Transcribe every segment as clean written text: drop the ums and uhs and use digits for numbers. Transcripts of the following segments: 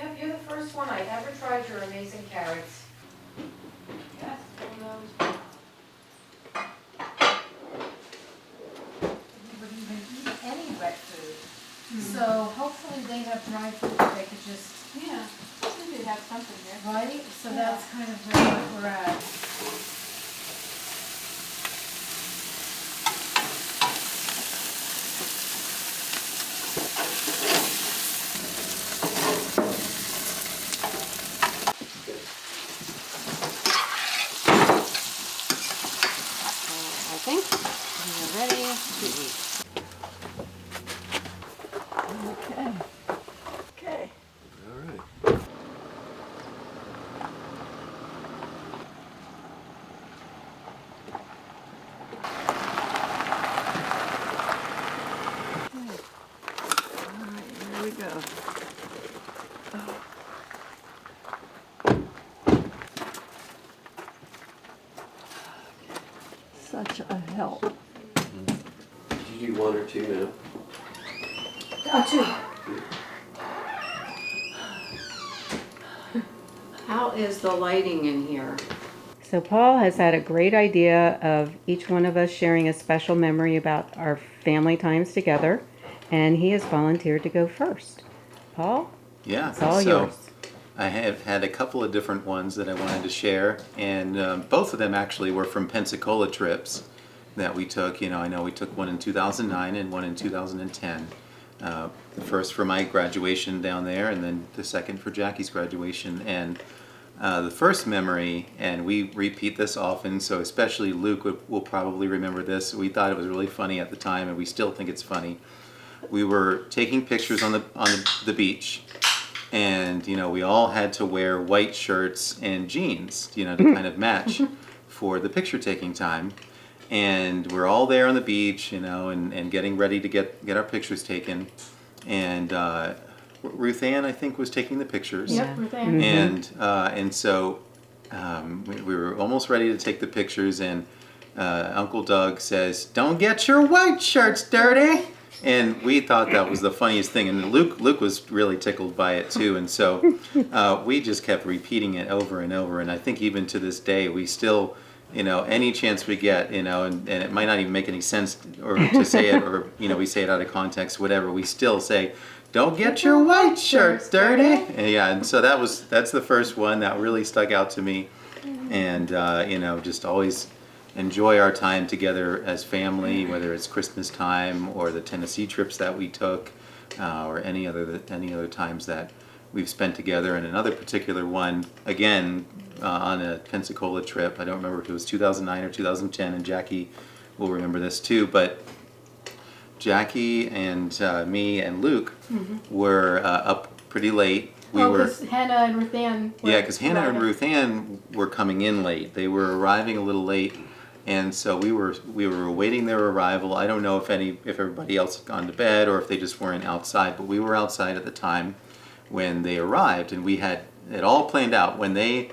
Yep, you're the first one I ever tried your amazing carrots. Yes, one of those. Would even eat any wet food. So hopefully they have dry food that they could just, Yeah, I think they have something there. right? So Yeah. that's kind of where we're at. I think we're ready to eat. Okay. Okay. All right. All right, here we go. Such a help. Did you do one or two now? Two. How is the lighting in here? So Paul has had a great idea of each one of us sharing a special memory about our family times together, and he has volunteered to go first. Paul, Yeah, it's all so yours. I have had a couple of different ones that I wanted to share, and both of them actually were from Pensacola trips that we took. You know, I know we took one in 2009 and one in 2010. The first for my graduation down there, and then the second for Jackie's graduation. And the first memory, and we repeat this often, so especially Luke will probably remember this. We thought it was really funny at the time, and we still think it's funny. We were taking pictures on the beach, and you know we all had to wear white shirts and jeans, you know, to kind of match for the picture taking time. And we're all there on the beach, you know, and getting ready to get our pictures taken. And Ruth Ann, I think, was taking the pictures. Yep, we're there. And so we were almost ready to take the pictures, and Uncle Doug says, "Don't get your white shirts dirty." And we thought that was the funniest thing, and Luke was really tickled by it too. And so we just kept repeating it over and over. And I think even to this day, we still, you know, any chance we get, you know, and it might not even make any sense or to say it, or you know, we say it out of context, whatever. We still say, "Don't get your white shirts dirty." And yeah, and so that's the first one that really stuck out to me, and you know, just always enjoy our time together as family, whether it's Christmas time or the Tennessee trips that we took, or any other times that we've spent together. And another particular one, again, on a Pensacola trip. I don't remember if it was 2009 or 2010, and Jackie will remember this too, but Jackie and me and Luke were up pretty late. We were, because Hannah and Ruth Ann were yeah, because Hannah and arriving. Ruth Ann were coming in late. They were arriving a little late, and so we were awaiting their arrival. I don't know if everybody else had gone to bed or if they just weren't outside, but we were outside at the time when they arrived, and we had it all planned out. When they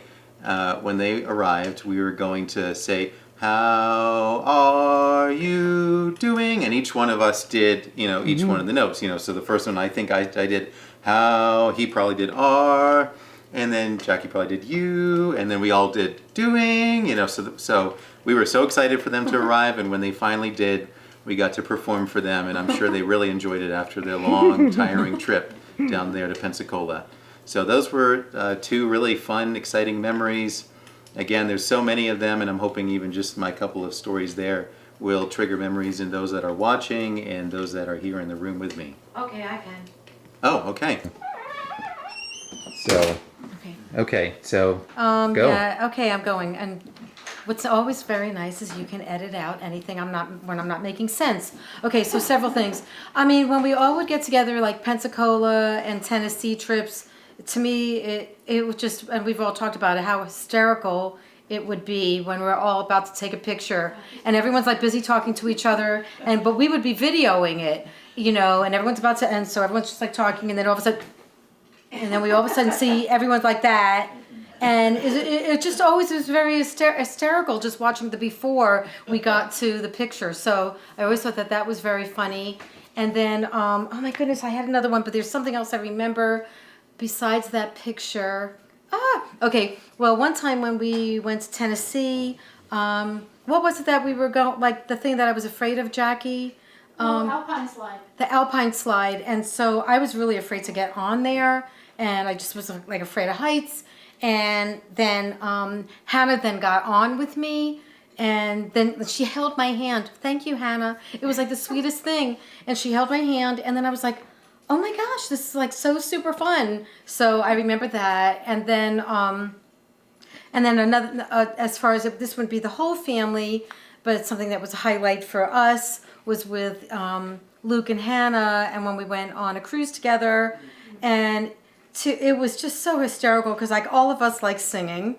arrived, we were going to say, "How are you doing?" And each one of us did, you know, each one of the notes, you know. So the first one, I think I did how, he probably did are, and then Jackie probably did you, and then we all did doing, you know. So we were so excited for them to arrive, and when they finally did, we got to perform for them, and I'm sure they really enjoyed it after their long, tiring trip down there to Pensacola. So those were two really fun, exciting memories. Again, there's so many of them, and I'm hoping even just my couple of stories there will trigger memories in those that are watching and those that are here in the room with me. Okay, I can. Oh, okay. So, so go. Yeah, okay, I'm going. And what's always very nice is you can edit out anything when I'm not making sense. Okay, so several things. I mean, when we all would get together, like Pensacola and Tennessee trips, to me, it was just, and we've all talked about it, how hysterical it would be when we're all about to take a picture and everyone's like busy talking to each other, but we would be videoing it, you know, and everyone's about to end, so everyone's just like talking, and then all of a sudden, and then we all of a sudden see everyone's like that. And it just always was very hysterical just watching the before we got to the picture. So I always thought that was very funny. And then, oh my goodness, I had another one, but there's something else I remember. besides that picture, okay. Well, one time when we went to Tennessee, what was it that we were going? Like the thing that I was afraid of, Jackie. Alpine slide. The Alpine slide, and so I was really afraid to get on there, and I just was like afraid of heights. And then Hannah then got on with me, and then she held my hand. Thank you, Hannah. It was like the sweetest thing, and she held my hand, and then I was like, oh my gosh, this is like so super fun. So I remember that, and then another as far as this would be the whole family, but it's something that was a highlight for us was with Luke and Hannah, and when we went on a cruise together, and it was just so hysterical because like all of us like singing.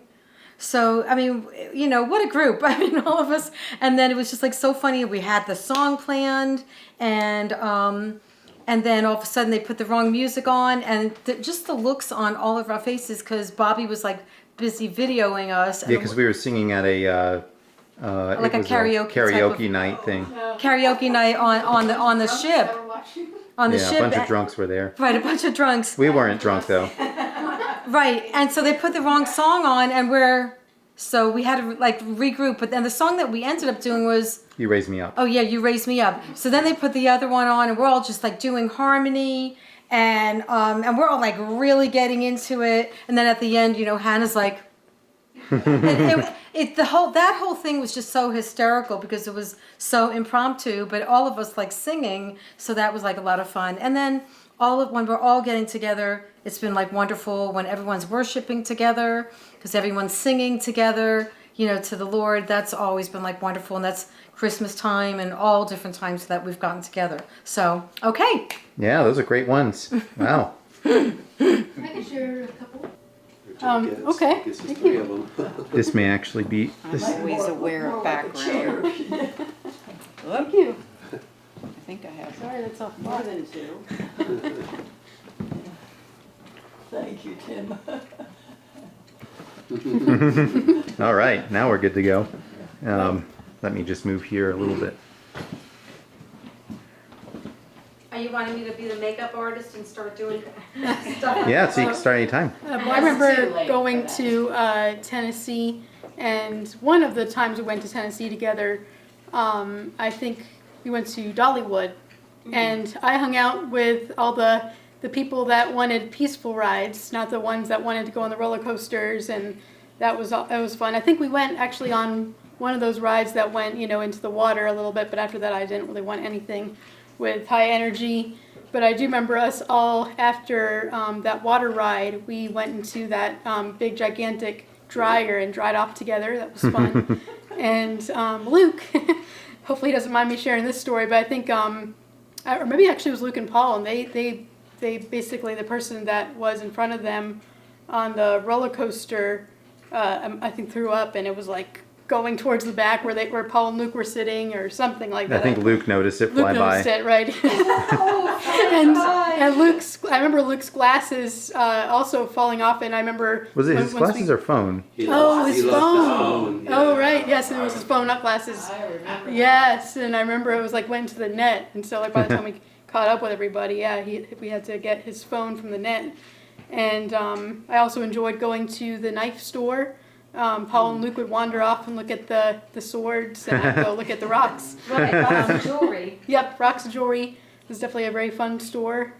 So I mean, you know, what a group! I mean, all of us, and then it was just like so funny. We had the song planned, and then all of a sudden they put the wrong music on, and just the looks on all of our faces because Bobby was like busy videoing us. Yeah, because we were singing at a Like it a was karaoke type karaoke of- night thing. Karaoke night on the ship. On the Yeah, ship. a bunch of drunks were there. Right, a bunch of drunks. We weren't drunk though. Right, and so they put the wrong song on, and so we had to like regroup. But then the song that we ended up doing was, You raised me up. oh yeah, You Raised Me Up. So then they put the other one on, and we're all just like doing harmony, and we're all like really getting into it. And then at the end, you know, Hannah's like, that whole thing was just so hysterical because it was so impromptu, but all of us like singing, so that was like a lot of fun. And then when we're all getting together, it's been like wonderful when everyone's worshiping together because everyone's singing together, you know, to the Lord. That's always been like wonderful, and that's Christmas time and all different times that we've gotten together. So, okay. Yeah, those are great ones. Wow. I can share a couple. Okay, I guess there's thank 3 you. of them. This may actually be this. Always aware of background. Thank you. I think I have Sorry, that's off. more than 2. Thank you, Tim. All right, now we're good to go. Let me just move here a little bit. Are you wanting me to be the makeup artist and start doing stuff? Yeah, so you can start anytime. I remember going to Tennessee, and one of the times we went to Tennessee together, I think we went to Dollywood, and I hung out with all the people that wanted peaceful rides, not the ones that wanted to go on the roller coasters, and it was fun. I think we went actually on one of those rides that went, you know, into the water a little bit, but after that I didn't really want anything with high energy. But I do remember us all after that water ride, we went into that big gigantic dryer and dried off together. That was fun. And Luke, hopefully he doesn't mind me sharing this story, but I think, or maybe actually it was Luke and Paul, and they basically, the person that was in front of them on the roller coaster, I think threw up, and it was like going towards the back where Paul and Luke were sitting or something like that. I think Luke noticed it fly Luke by. noticed it, right? I remember Luke's glasses also falling off, and I remember Was it when- his once we- glasses or phone? He Oh, lost- his he lost phone. the phone. Oh, yeah. right. Yes, it was his phone, not glasses. I remember. Yes, and I remember it was like went into the net, and so like by the time we caught up with everybody, yeah, we had to get his phone from the net. And I also enjoyed going to the knife store. Paul and Luke would wander off and look at the swords, and I'd go look at the rocks. Right, rocks and jewelry. Yep, Rocks and Jewelry was definitely a very fun store.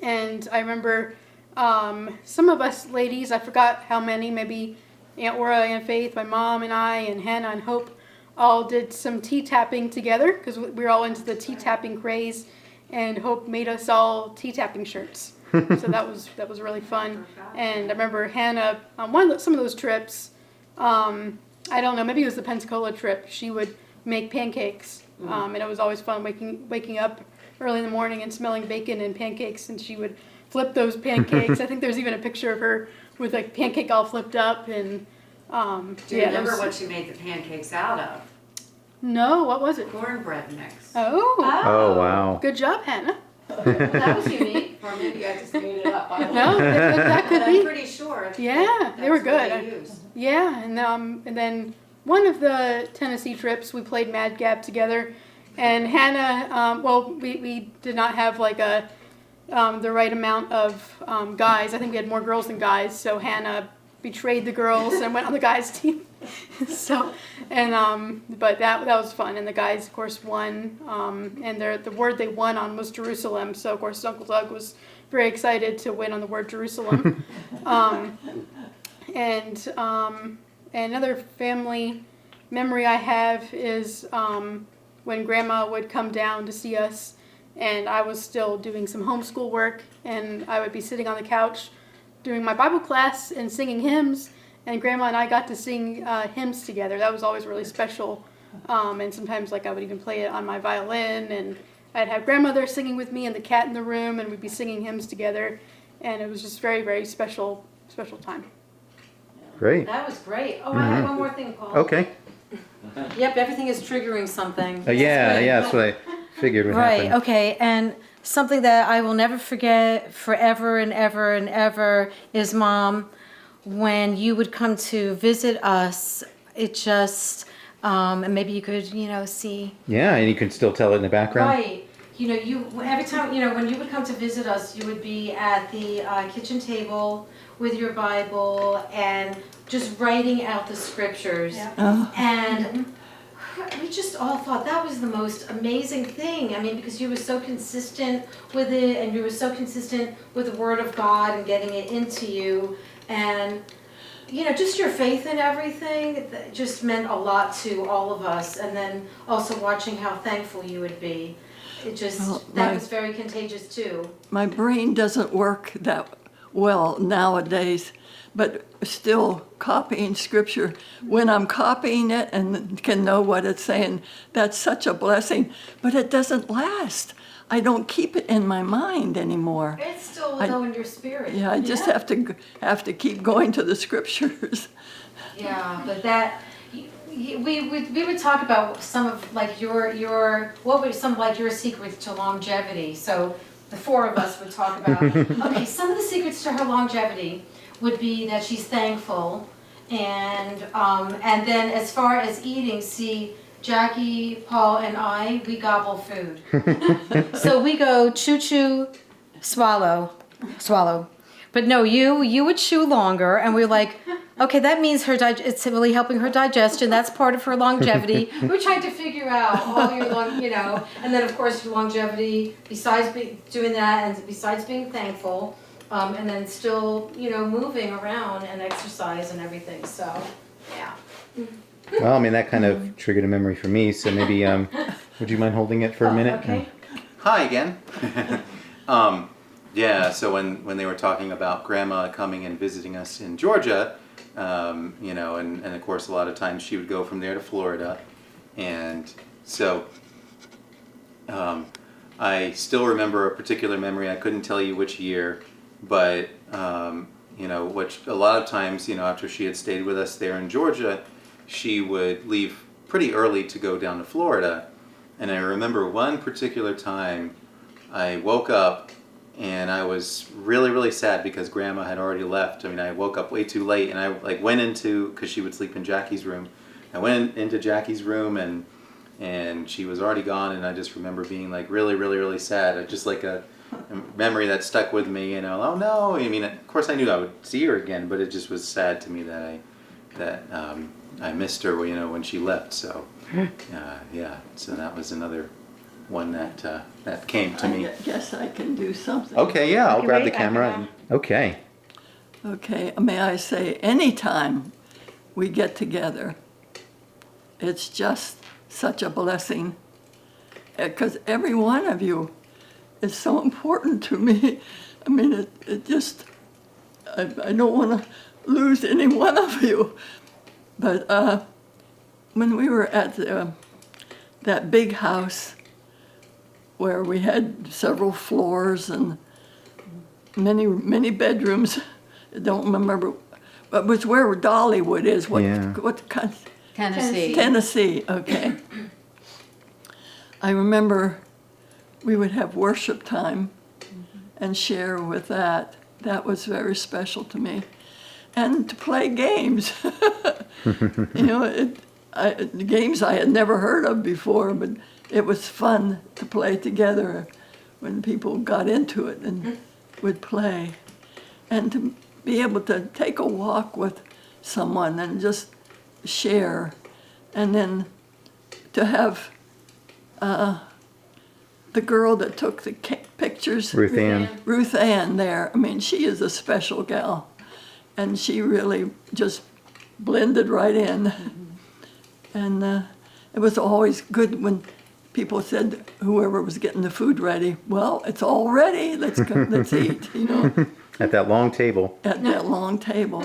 And I remember some of us ladies, I forgot how many, maybe Aunt Aura, Aunt Faith, my mom and I, and Hannah and Hope all did some tea tapping together because we were all into the tea tapping craze, and Hope made us all tea tapping shirts. So that was really fun. And I remember Hannah on some of those trips, I don't know, maybe it was the Pensacola trip, she would make pancakes. And it was always fun waking up early in the morning and smelling bacon and pancakes, and she would flip those pancakes. I think there's even a picture of her with a pancake all flipped up, and Do you remember what she made the pancakes out of? No, what was it? Cornbread mix. Oh, Oh, wow. good job, Hannah. That was unique. Or maybe I just made it up. I don't No, know. that could But I'm be. pretty sure. Yeah, they were that's what good. they used. Yeah, and then one of the Tennessee trips we played Mad Gab together, and Hannah. Well, we did not have like the right amount of guys. I think we had more girls than guys, so Hannah betrayed the girls and went on the guys' team. So, and but that was fun, and the guys, of course, won. And the word they won on was Jerusalem. So, of course, Uncle Doug was very excited to win on the word Jerusalem. And another family memory I have is when Grandma would come down to see us, and I was still doing some homeschool work, and I would be sitting on the couch doing my Bible class and singing hymns, and Grandma and I got to sing hymns together. That was always really special, and sometimes like I would even play it on my violin, and I'd have Grandmother singing with me and the cat in the room, and we'd be singing hymns together, and it was just very, very special time. Great. That was great. Oh, I have one more thing, Paul. Okay. Yep, everything is triggering something. That's what I figured would Right, happen. okay, and something that I will never forget forever and ever and ever is, Mom, when you would come to visit us, it just, and maybe you could, see. Yeah, and you can still tell it in the background. Right. Every time, when you would come to visit us, you would be at the kitchen table with your Bible and just writing out the scriptures. Oh. And we just all thought that was the most amazing thing. I mean, because you were so consistent with it, and you were so consistent with the Word of God and getting it into you. And, just your faith in everything that just meant a lot to all of us. And then also watching how thankful you would be. It just, that was very contagious too. My brain doesn't work that well nowadays, but still copying scripture. When I'm copying it and can know what it's saying, that's such a blessing. But it doesn't last. I don't keep it in my mind anymore. It's still though in your spirit. Yeah, I just have to keep going to the scriptures. Yeah, but that we would talk about some of like your what were some like your secrets to longevity. So the four of us would talk about okay, some of the secrets to her longevity would be that she's thankful, and then as far as eating, see, Jackie, Paul, and I, we gobble food. So we go chew, swallow. But no, you would chew longer, and we're like, okay, that means it's really helping her digestion. That's part of her longevity. We're trying to figure out all your and then of course your longevity, besides doing that, and besides being thankful, and then still, moving around and exercise and everything. So, yeah. Well, I mean, that kind of triggered a memory for me, so maybe, would you mind holding it for a minute? Okay. Hi again. Yeah, so when they were talking about Grandma coming and visiting us in Georgia, and of course a lot of times she would go from there to Florida, and so I still remember a particular memory. I couldn't tell you which year, but which a lot of times, after she had stayed with us there in Georgia, she would leave pretty early to go down to Florida. And I remember one particular time I woke up and I was really, really sad because Grandma had already left. I mean, I woke up way too late, and I went into, because she would sleep in Jackie's room. I went into Jackie's room and she was already gone, and I just remember being really, really, really sad. Just like a memory that stuck with me, oh no. I mean, of course I knew I would see her again, but it just was sad to me that I missed her, when she left. So, so that was another one that came to me. I guess I can do something. Okay, yeah, I'll Okay, grab the wait, camera. Okay. Okay, may I say, anytime we get together, it's just such a blessing. Because every one of you is so important to me. I mean, it just, I don't want to lose any one of you. But when we were at that big house where we had several floors and many bedrooms, I don't remember, but it was where Dollywood is. What kind? Tennessee, okay. I remember we would have worship time and share with that. That was very special to me. And to play games. Games I had never heard of before, but it was fun to play together when people got into it and would play. And to be able to take a walk with someone and just share, and then to have the girl that took the pictures, Ruth Ann. Ruth Ann there. I mean, she is a special gal, and she really just blended right in. And it was always good when people said, whoever was getting the food ready, well, it's all ready, let's go, let's eat, you know, At that long table. at that long table.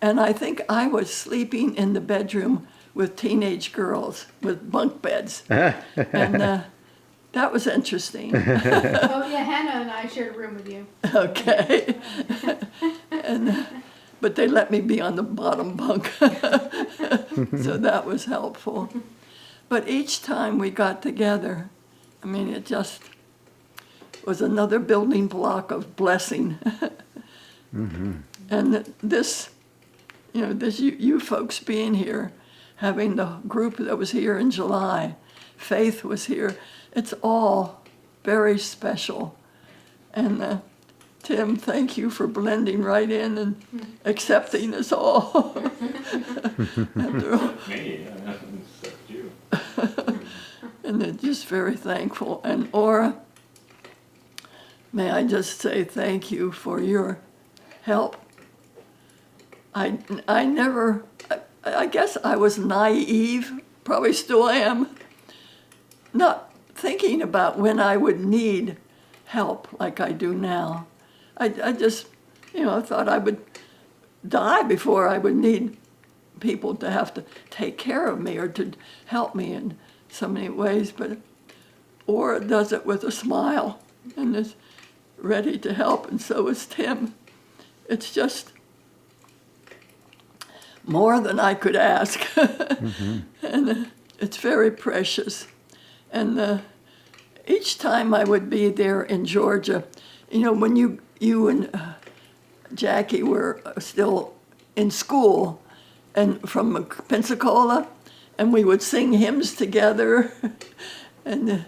And I think I was sleeping in the bedroom with teenage girls with bunk beds. And that was interesting. Oh yeah, Hannah and I shared a room with you. Okay. But they let me be on the bottom bunk. So that was helpful. But each time we got together, I mean, it just was another building block of blessing. And this, you know, you folks being here, having the group that was here in July, Faith was here, it's all very special. And Tim, thank you for blending right in and accepting us all. After all. Me, I haven't accept you. And they're just very thankful. And Aura, may I just say thank you for your help. I guess I was naive, probably still am, not thinking about when I would need help like I do now. I just, you know, thought I would die before I would need people to have to take care of me or to help me in so many ways. But Aura does it with a smile and is ready to help, and so is Tim. It's just more than I could ask. And it's very precious. And each time I would be there in Georgia, you know, when you and Jackie were still in school and from Pensacola, and we would sing hymns together and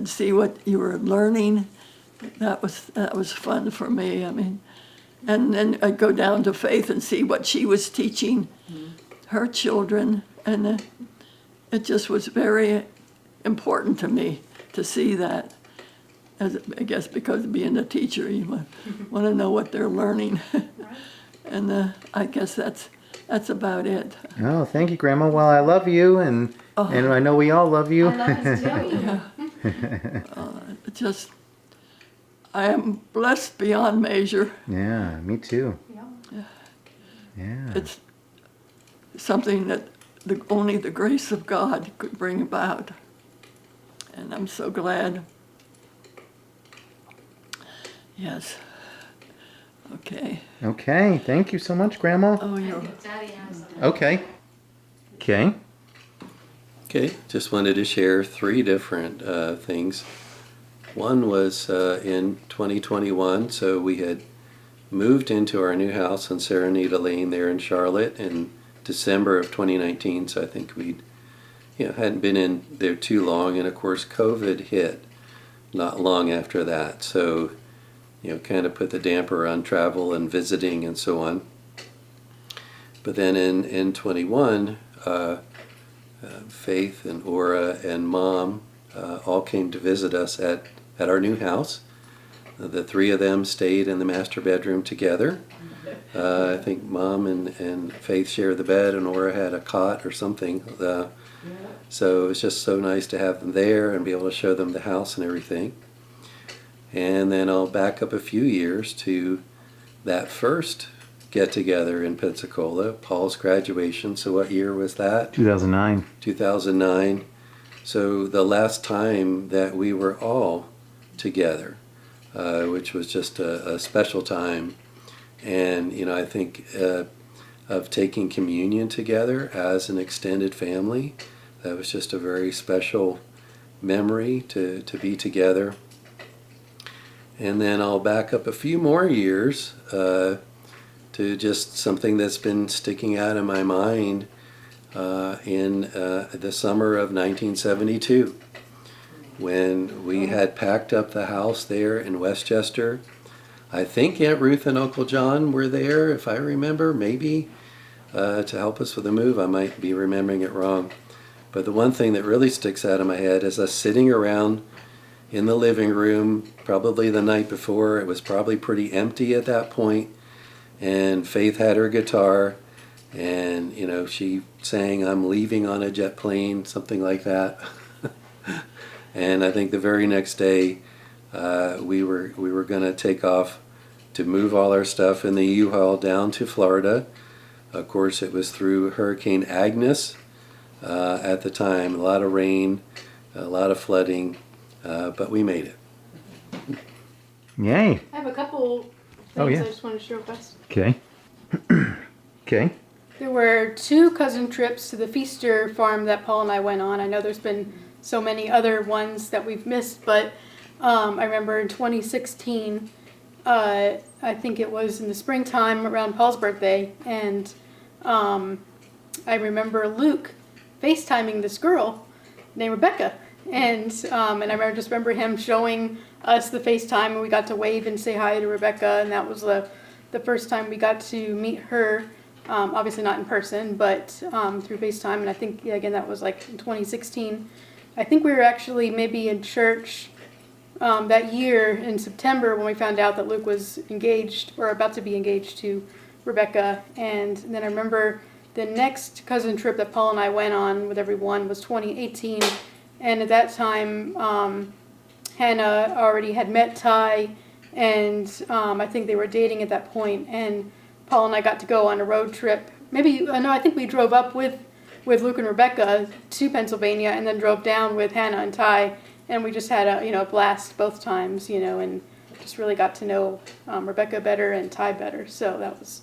see what you were learning. That was fun for me. I mean, and then I'd go down to Faith and see what she was teaching her children, and it just was very important to me to see that. As I guess because of being a teacher, you want to know what they're learning, and I guess that's about it. Oh, thank you, Grandma. Well, I love you, and I know we all love you. I love this too. Just, I am blessed beyond measure. Yeah, me too. Yeah. It's something that only the grace of God could bring about, and I'm so glad. Yes. Okay. Okay, thank you so much, Grandma. Oh, you're. Daddy has something. Okay. Okay. Okay, just wanted to share 3 different things. One was in 2021, so we had moved into our new house on Serenita Lane there in Charlotte in December of 2019, so I think we'd hadn't been in there too long, and of course COVID hit not long after that, so kind of put the damper on travel and visiting and so on. But then in 21, Faith and Aura and Mom all came to visit us at our new house. The 3 of them stayed in the master bedroom together. I think Mom and Faith shared the bed, and Aura had a cot or something. So it was just so nice to have them there and be able to show them the house and everything. And then I'll back up a few years to that first get-together in Pensacola, Paul's graduation. So what year was that? 2009. 2009. So the last time that we were all together, which was just a special time. And, I think of taking communion together as an extended family. That was just a very special memory to be together. And then I'll back up a few more years to just something that's been sticking out in my mind in the summer of 1972. when we had packed up the house there in Westchester. I think Aunt Ruth and Uncle John were there, if I remember, maybe, to help us with the move. I might be remembering it wrong. But the one thing that really sticks out of my head is us sitting around in the living room, probably the night before. It was probably pretty empty at that point, and Faith had her guitar, and she sang "I'm Leaving on a Jet Plane," something like that. And I think the very next day we were going to take off to move all our stuff in the U-Haul down to Florida. Of course, it was through Hurricane Agnes at the time. A lot of rain, a lot of flooding, but we made it. Yay. I have a couple things Oh, yeah. I just want to share with us. Okay. Okay. There were 2 cousin trips to the Feaster farm that Paul and I went on. I know there's been so many other ones that we've missed, but I remember in 2016, I think it was in the springtime around Paul's birthday, and I remember Luke FaceTiming this girl named Rebecca, and I just remember him showing us the FaceTime, and we got to wave and say hi to Rebecca, and that was the first time we got to meet her. Obviously not in person, but through FaceTime, and I think, again, that was like in 2016. I think we were actually maybe in church that year in September when we found out that Luke was engaged, or about to be engaged to Rebecca, and then I remember the next cousin trip that Paul and I went on with everyone was 2018, and at that time, Hannah already had met Ty, and I think they were dating at that point, and Paul and I got to go on a road trip. I think we drove up with Luke and Rebecca to Pennsylvania, and then drove down with Hannah and Ty, and we just had a blast both times, and just really got to know Rebecca better and Ty better. So that was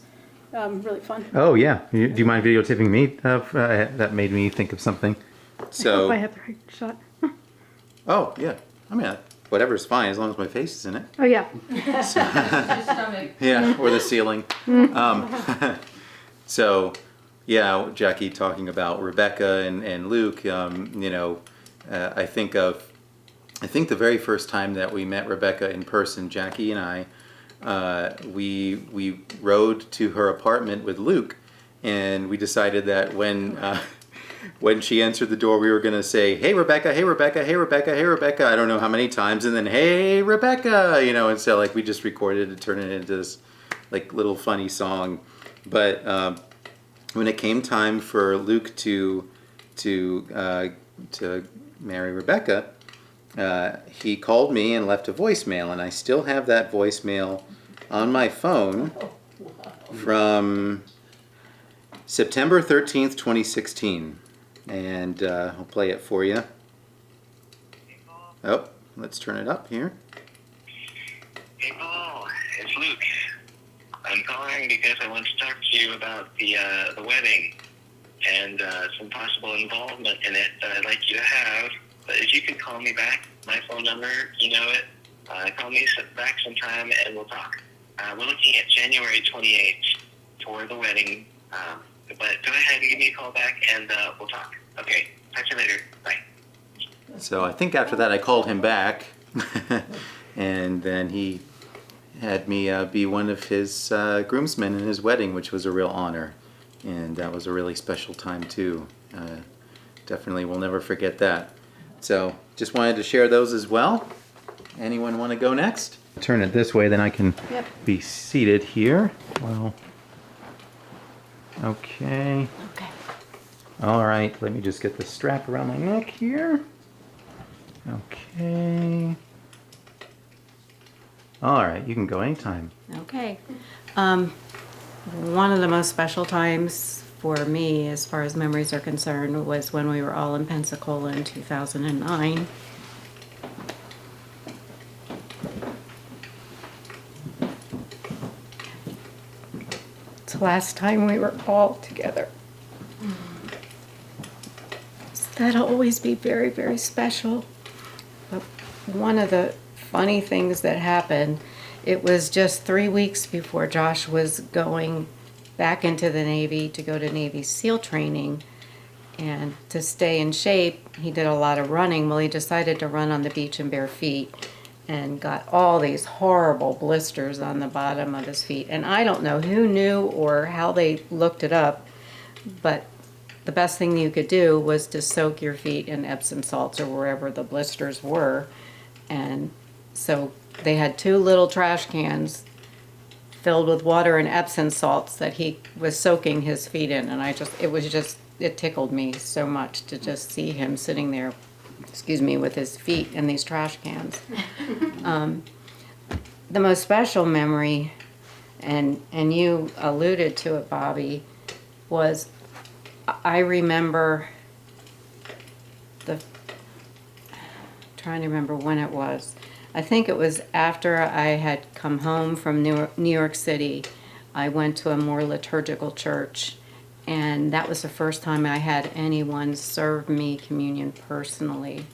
really fun. Oh, yeah. Do you mind videotaping me? That made me think of something. So, I have the right shot. oh yeah, I mean, whatever's fine as long as my face is in it. Oh yeah. Yeah, or the ceiling. So, yeah, Jackie talking about Rebecca and Luke. I think the very first time that we met Rebecca in person, Jackie and I, we rode to her apartment with Luke, and we decided that when she answered the door, we were going to say, "Hey, Rebecca, hey, Rebecca, hey, Rebecca, hey, Rebecca," I don't know how many times, and then, "Hey, Rebecca," and so we just recorded and turned it into this little funny song. But when it came time for Luke to marry Rebecca, he called me and left a voicemail, and I still have that voicemail on my phone from September 13th, 2016. And I'll play it for you. Oh, let's turn it up here. Hey Paul, it's Luke. I'm calling because I want to talk to you about the wedding and some possible involvement in it that I'd like you to have. But if you could call me back, my phone number, you know it. Call me back sometime and we'll talk. We're looking at January 28th for the wedding. But go ahead and give me a call back and we'll talk. Okay, talk to you later. Bye. So I think after that I called him back, and then he had me be one of his groomsmen in his wedding, which was a real honor. And that was a really special time too. Definitely will never forget that. So just wanted to share those as well. Anyone want to go next? Turn it this way, then I can be seated here. Well, okay. Okay. All right, let me just get the strap around my neck here. Okay. All right, you can go anytime. Okay. One of the most special times for me, as far as memories are concerned, was when we were all in Pensacola in 2009. It's the last time we were all together. So that'll always be very, very special. But one of the funny things that happened, it was just 3 weeks before Josh was going back into the Navy to go to Navy SEAL training, And to stay in shape, he did a lot of running. Well, he decided to run on the beach in bare feet and got all these horrible blisters on the bottom of his feet. And I don't know who knew or how they looked it up, but the best thing you could do was to soak your feet in Epsom salts or wherever the blisters were. And so they had 2 little trash cans filled with water and Epsom salts that he was soaking his feet in. And it tickled me so much to just see him sitting there, with his feet in these trash cans. The most special memory, and you alluded to it, Bobby, was I remember trying to remember when it was. I think it was after I had come home from New York City. I went to a more liturgical church, and that was the first time I had anyone serve me communion personally.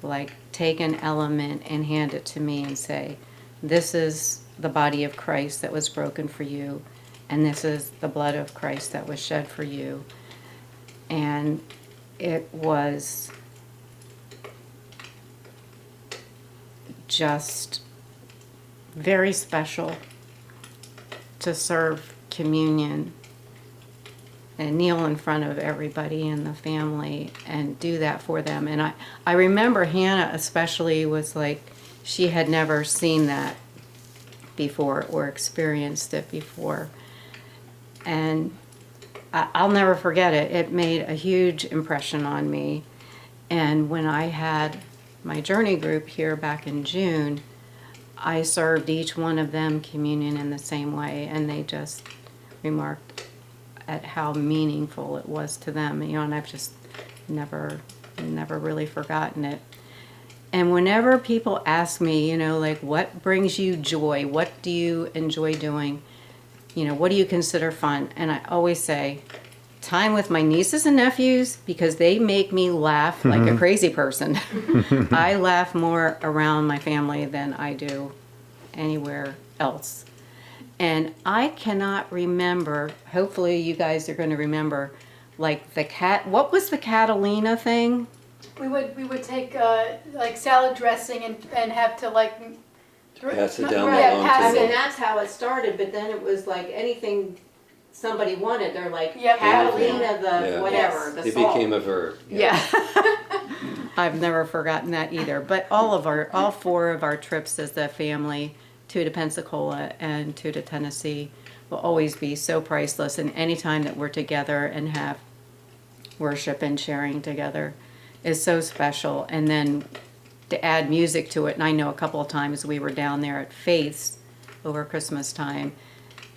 Like, take an element and hand it to me and say, this is the body of Christ that was broken for you, and this is the blood of Christ that was shed for you. And it was just very special to serve communion and kneel in front of everybody in the family and do that for them. And I remember Hannah especially was like, she had never seen that before or experienced it before. And I'll never forget it. It made a huge impression on me. And when I had my journey group here back in June, I served each one of them communion in the same way, and they just remarked at how meaningful it was to them, and I've just never really forgotten it. And whenever people ask me, like, what brings you joy? What do you enjoy doing? What do you consider fun? And I always say, time with my nieces and nephews, because they make me laugh like a crazy person. I laugh more around my family than I do anywhere else. And I cannot remember, hopefully you guys are going to remember, like what was the Catalina thing? We would take like salad dressing and have to like Pass it down yeah, the long pass table. it. that's how it started, but then it was like anything somebody wanted, they're like, Yep. Catalina the Yeah. whatever, Yes. the It salt. became a verb. Yeah. I've never forgotten that either. But all 4 of our trips as a family, 2 to Pensacola and 2 to Tennessee, will always be so priceless. And any time that we're together and have worship and sharing together is so special. And then to add music to it, and I know a couple of times we were down there at Faith's over Christmas time,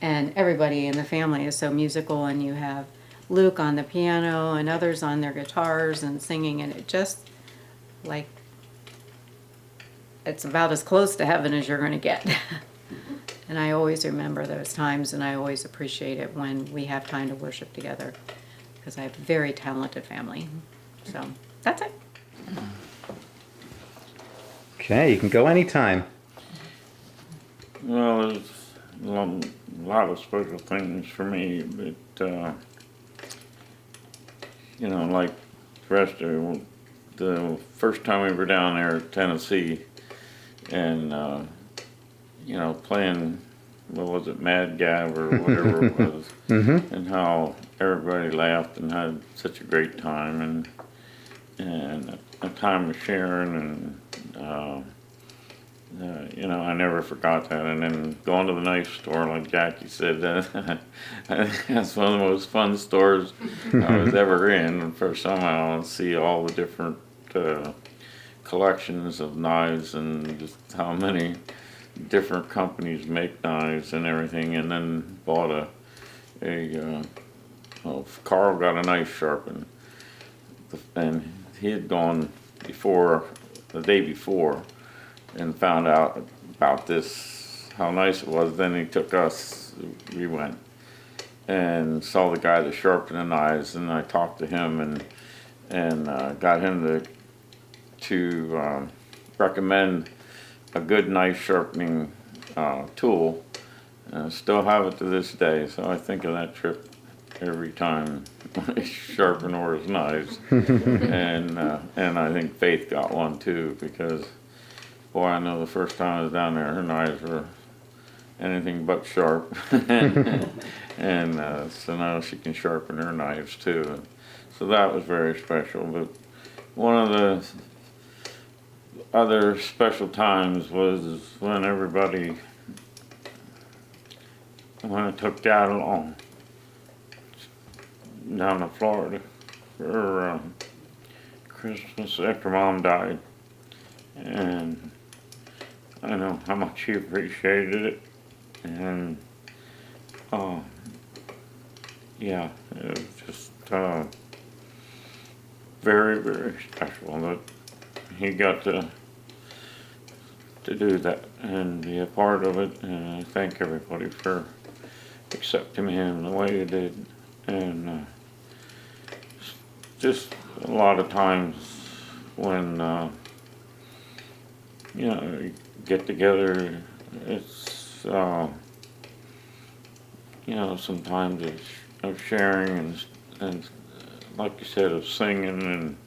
and everybody in the family is so musical, and you have Luke on the piano and others on their guitars and singing, and it just, like, it's about as close to heaven as you're going to get. And I always remember those times, and I always appreciate it when we have time to worship together, because I have a very talented family. So that's it. Okay, you can go anytime. Well, there's a lot of special things for me, but, like the rest of the first time we were down there in Tennessee and, playing, what was it, Mad Gab or whatever it was, and how everybody laughed and had such a great time, and a time of sharing, and I never forgot that. And then going to the knife store, like Jackie said, I think that's one of the most fun stores I was ever in, for somehow and see all the different collections of knives and just how many different companies make knives and everything. And then bought Carl got a knife sharpened, and he had gone the day before, and found out about this, how nice it was. Then he took us, we went and saw the guy that sharpened the knives, and I talked to him and got him to recommend a good knife sharpening tool. Still have it to this day, so I think of that trip every time sharpen his knives. And I think Faith got one too, because, boy, I know the first time I was down there, her knives were anything but sharp. And so now she can sharpen her knives too. So that was very special. But one of the other special times was when I took Dad along down to Florida for Christmas after Mom died. And I know how much he appreciated it. And yeah, it was just very, very special that he got to do that and be a part of it. And I thank everybody for accepting him the way they did. And just a lot of times when you get together, it's sometimes it's of sharing and like you said, of singing and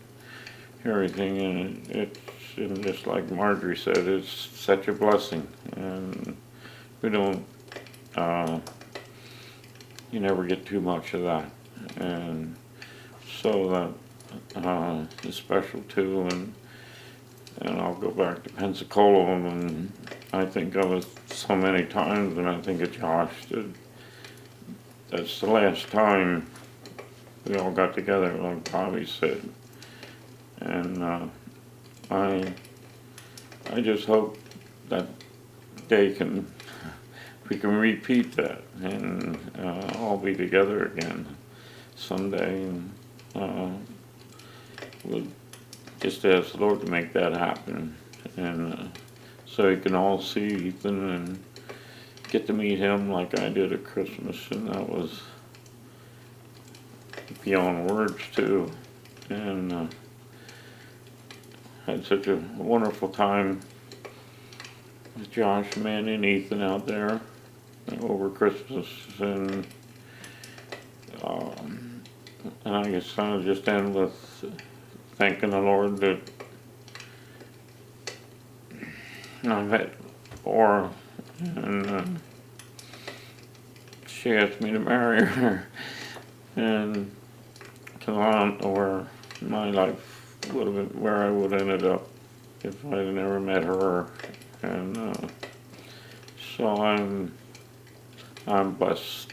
everything, and it's and just like Marjorie said, it's such a blessing, and we don't you never get too much of that, and so that is special too. And I'll go back to Pensacola, and I think of it so many times, and I think of Josh, that's the last time we all got together, like Bobby said. And I just hope that we can repeat that and all be together again someday. And we'll just ask the Lord to make that happen, and so you can all see Ethan and get to meet him like I did at Christmas, and that was beyond words too. And had such a wonderful time with Josh, Manny, and Ethan out there over Christmas, and I guess I'll just end with thanking the Lord that I met Laura, and she asked me to marry her, and because I don't know where my life would have been, where I would have ended up if I had never met her, and so I'm blessed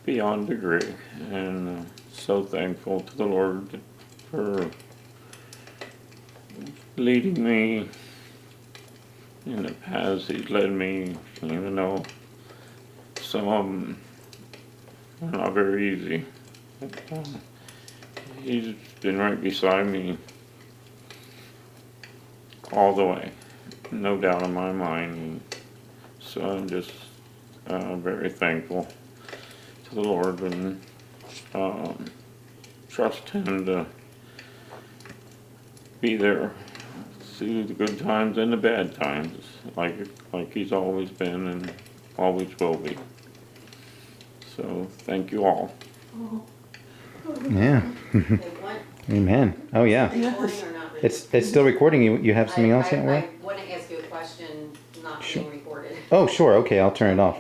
beyond degree, and so thankful to the Lord for leading me in the paths He's led me, even though some of them are not very easy. He's been right beside me all the way, no doubt in my mind. So I'm just very thankful to the Lord, and trust Him to be there through the good times and the bad times, like He's always been and always will be. So thank you all. Yeah. Amen. Oh yeah. It's still recording. You have something else yet? I want to ask you a question not being recorded. Oh sure. Okay, I'll turn it off.